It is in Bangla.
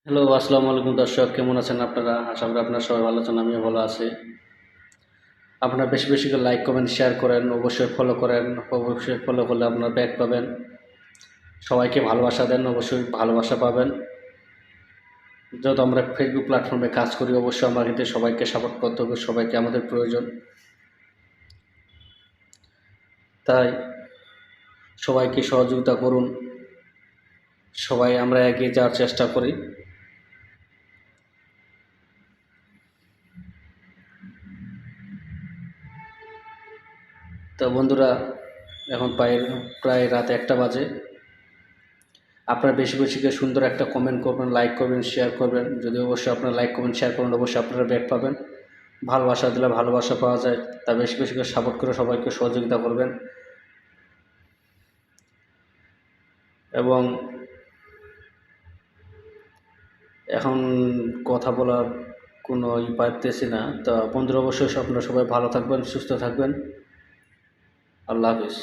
হ্যালো, আসসালামু আলাইকুম দর্শক, কেমন আছেন আপনারা? আশা করি আপনারা সবাই ভালো আছেন, আমিও ভালো আছি। আপনারা বেশি বেশি করে লাইক, কমেন্ট, শেয়ার করেন, অবশ্যই ফলো করেন। অবশ্যই ফলো করলে আপনারা ব্যাক পাবেন। সবাইকে ভালোবাসা দেন, অবশ্যই ভালোবাসা পাবেন। যেহেতু আমরা ফেসবুক প্ল্যাটফর্মে কাজ করি, অবশ্যই আমরা কিন্তু সবাইকে সাপোর্ট করতে হবে, সবাইকে আমাদের প্রয়োজন। তাই সবাইকে সহযোগিতা করুন, সবাই আমরা এগিয়ে যাওয়ার চেষ্টা করি। তো বন্ধুরা, এখন প্রায় রাত 1টা বাজে। আপনারা বেশি বেশি করে সুন্দর একটা কমেন্ট করবেন, লাইক করবেন, শেয়ার করবেন। যদি অবশ্যই আপনারা লাইক কমেন্ট শেয়ার করেন, অবশ্যই আপনারা ব্যাক পাবেন। ভালোবাসা দিলে ভালোবাসা পাওয়া যায়। তা বেশি বেশি করে সাপোর্ট করে সবাইকে সহযোগিতা করবেন। এবং এখন কথা বলার কোনো পাইতেছি না। তা বন্ধুরা, অবশ্যই আপনারা সবাই ভালো থাকবেন, সুস্থ থাকবেন। আল্লাহ হাফিজ।